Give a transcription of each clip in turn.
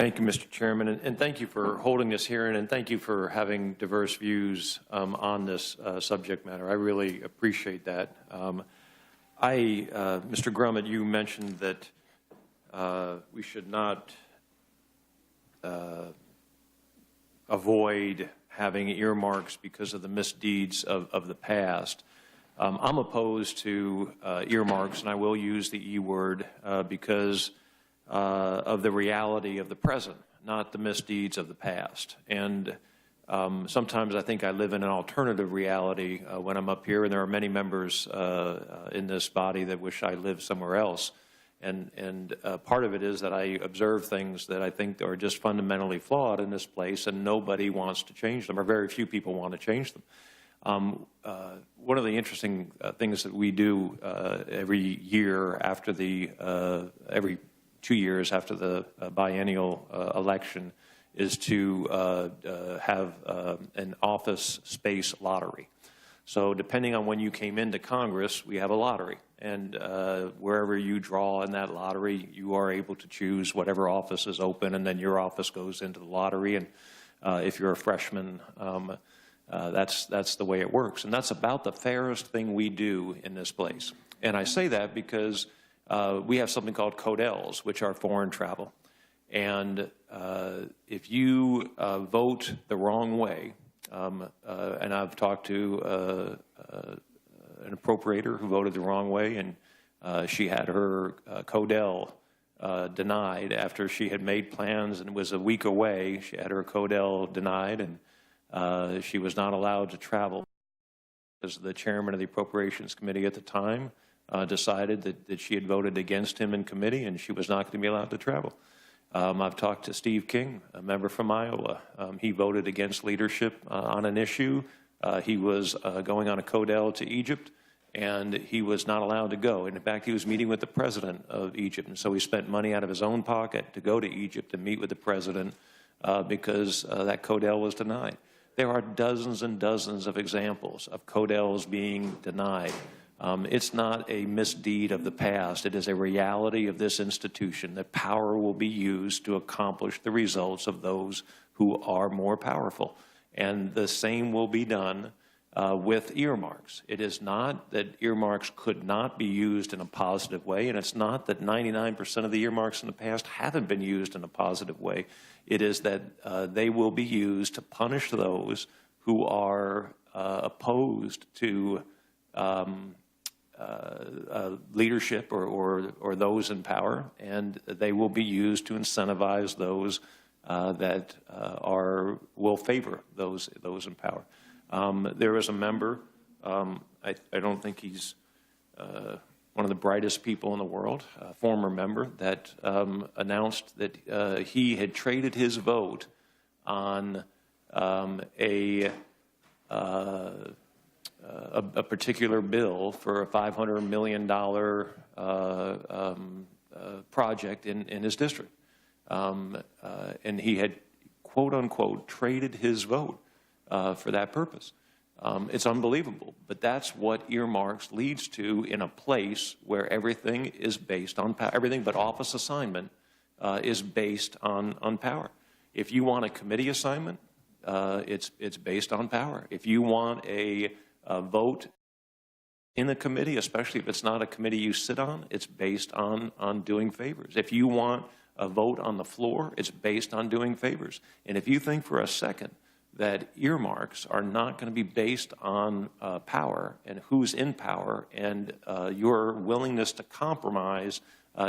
Thank you, Mr. Chairman, and thank you for holding this hearing, and thank you for having diverse views on this subject matter. I really appreciate that. Mr. Grummett, you mentioned that we should not avoid having earmarks because of the misdeeds of the past. I'm opposed to earmarks, and I will use the E word because of the reality of the present, not the misdeeds of the past. And sometimes I think I live in an alternative reality when I'm up here, and there are many members in this body that wish I lived somewhere else. And part of it is that I observe things that I think are just fundamentally flawed in this place, and nobody wants to change them, or very few people want to change them. One of the interesting things that we do every year after every 2 years after the biennial election is to have an office space lottery. So depending on when you came into Congress, we have a lottery. And wherever you draw in that lottery, you are able to choose whatever office is open, and then your office goes into the lottery. And if you're a freshman, that's the way it works. And that's about the fairest thing we do in this place. And I say that because we have something called CODELs, which are foreign travel. And if you vote the wrong way, and I've talked to an appropriator who voted the wrong way, and she had her CODEL denied after she had made plans and was a week away. She had her CODEL denied, and she was not allowed to travel because the chairman of the Appropriations Committee at the time decided that she had voted against him in committee, and she was not going to be allowed to travel. I've talked to Steve King, a member from Iowa. He voted against leadership on an issue. He was going on a CODEL to Egypt, and he was not allowed to go. And in fact, he was meeting with the president of Egypt, and so he spent money out of his own pocket to go to Egypt and meet with the president because that CODEL was denied. There are dozens and dozens of examples of CODELs being denied. It's not a misdeed of the past. It is a reality of this institution that power will be used to accomplish the results of those who are more powerful. And the same will be done with earmarks. It is not that earmarks could not be used in a positive way, and it's not that 99% of the earmarks in the past haven't been used in a positive way. It is that they will be used to punish those who are opposed to leadership or those in power, and they will be used to incentivize those that will favor those in power. There is a member, I don't think he's one of the brightest people in the world, a former member, that announced that he had traded his vote on a particular bill for a $500 million project in his district. And he had, quote unquote, traded his vote for that purpose. It's unbelievable, but that's what earmarks leads to in a place where everything is based on power. Everything but office assignment is based on power. If you want a committee assignment, it's based on power. If you want a vote in the committee, especially if it's not a committee you sit on, it's based on doing favors. If you want a vote on the floor, it's based on doing favors. And if you think for a second that earmarks are not going to be based on power and who's in power and your willingness to compromise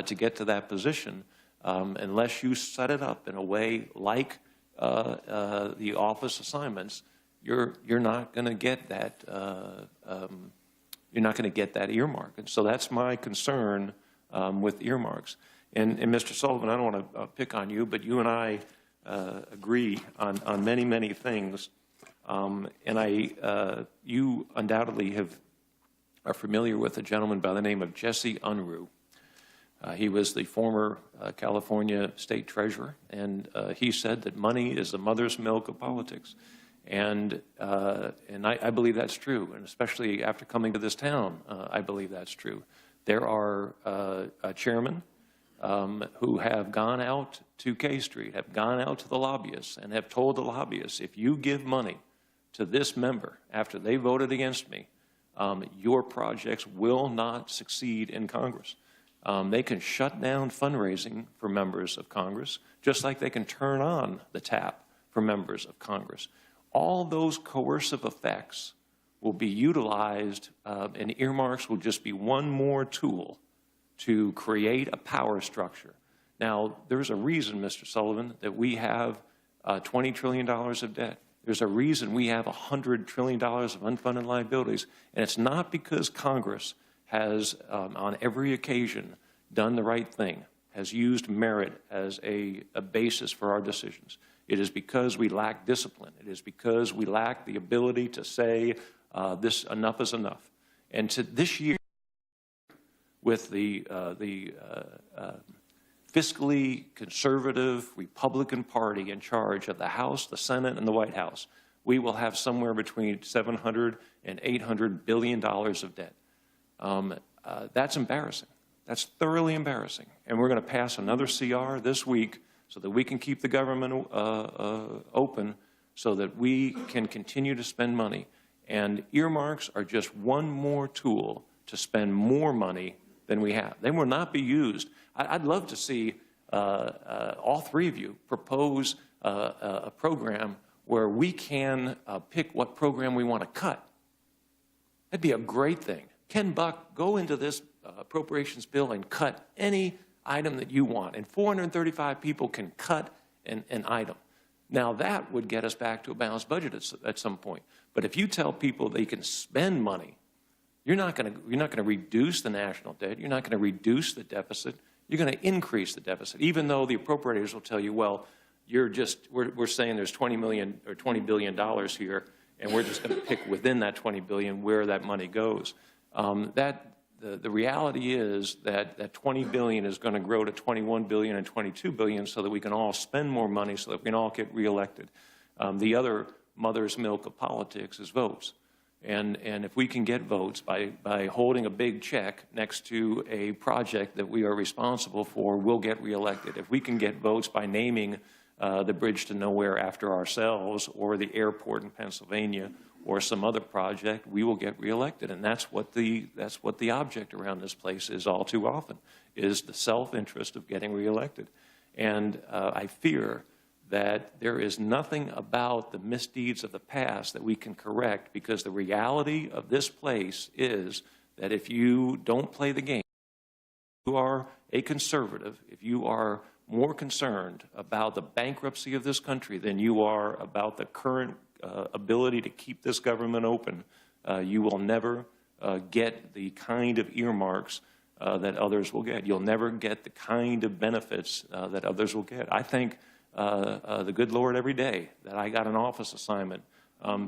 to get to that position, unless you set it up in a way like the office assignments, you're not going to get that. You're not going to get that earmark, and so that's my concern with earmarks. And Mr. Sullivan, I don't want to pick on you, but you and I agree on many things, and you undoubtedly are familiar with a gentleman by the name of Jesse Unruh. He was the former California state treasurer, and he said that money is the mother's milk of politics. And I believe that's true, and especially after coming to this town, I believe that's true. There are chairmen who have gone out to K Street, have gone out to the lobbyists, and have told the lobbyists, if you give money to this member after they voted against me, your projects will not succeed in Congress. They can shut down fundraising for members of Congress, just like they can turn on the tap for members of Congress. All those coercive effects will be utilized, and earmarks will just be one more tool to create a power structure. Now, there's a reason, Mr. Sullivan, that we have $20 trillion of debt. There's a reason we have $100 trillion of unfunded liabilities, and it's not because Congress has, on every occasion, done the right thing, has used merit as a basis for our decisions. It is because we lack discipline. It is because we lack the ability to say this enough is enough. And to this year, with the fiscally conservative Republican Party in charge of the House, the Senate, and the White House, we will have somewhere between $700 and $800 billion of debt. That's embarrassing. That's thoroughly embarrassing. And we're going to pass another CR this week so that we can keep the government open, so that we can continue to spend money. And earmarks are just one more tool to spend more money than we have. They will not be used. I'd love to see all three of you propose a program where we can pick what program we want to cut. That'd be a great thing. Ken Buck, go into this appropriations bill and cut any item that you want, and 435 people can cut an item. Now, that would get us back to a balanced budget at some point. But if you tell people they can spend money, you're not going to reduce the national debt. You're not going to reduce the deficit. You're going to increase the deficit, even though the appropriators will tell you, well, we're saying there's $20 billion here, and we're just going to pick within that $20 billion where that money goes. The reality is that $20 billion is going to grow to $21 billion and $22 billion so that we can all spend more money, so that we can all get reelected. The other mother's milk of politics is votes. And if we can get votes by holding a big check next to a project that we are responsible for, we'll get reelected. If we can get votes by naming the bridge to nowhere after ourselves, or the airport in Pennsylvania, or some other project, we will get reelected. And that's what the object around this place is all too often, is the self-interest of getting reelected. And I fear that there is nothing about the misdeeds of the past that we can correct, because the reality of this place is that if you don't play the game, if you are a conservative, if you are more concerned about the bankruptcy of this country than you are about the current ability to keep this government open, you will never get the kind of earmarks that others will get. You'll never get the kind of benefits that others will get. I thank the good Lord every day that I got an office assignment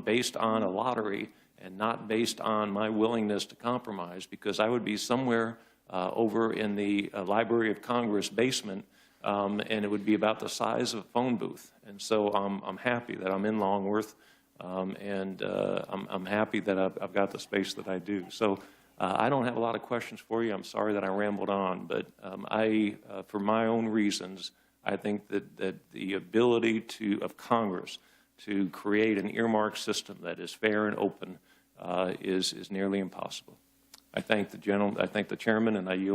based on a lottery and not based on my willingness to compromise, because I would be somewhere over in the Library of Congress basement, and it would be about the size of a phone booth. And so I'm happy that I'm in Longworth, and I'm happy that I've got the space that I do. So I don't have a lot of questions for you. I'm sorry that I rambled on, but for my own reasons, I think that the ability of Congress to create an earmark system that is fair and open is nearly impossible. I thank the chairman, and I yield back.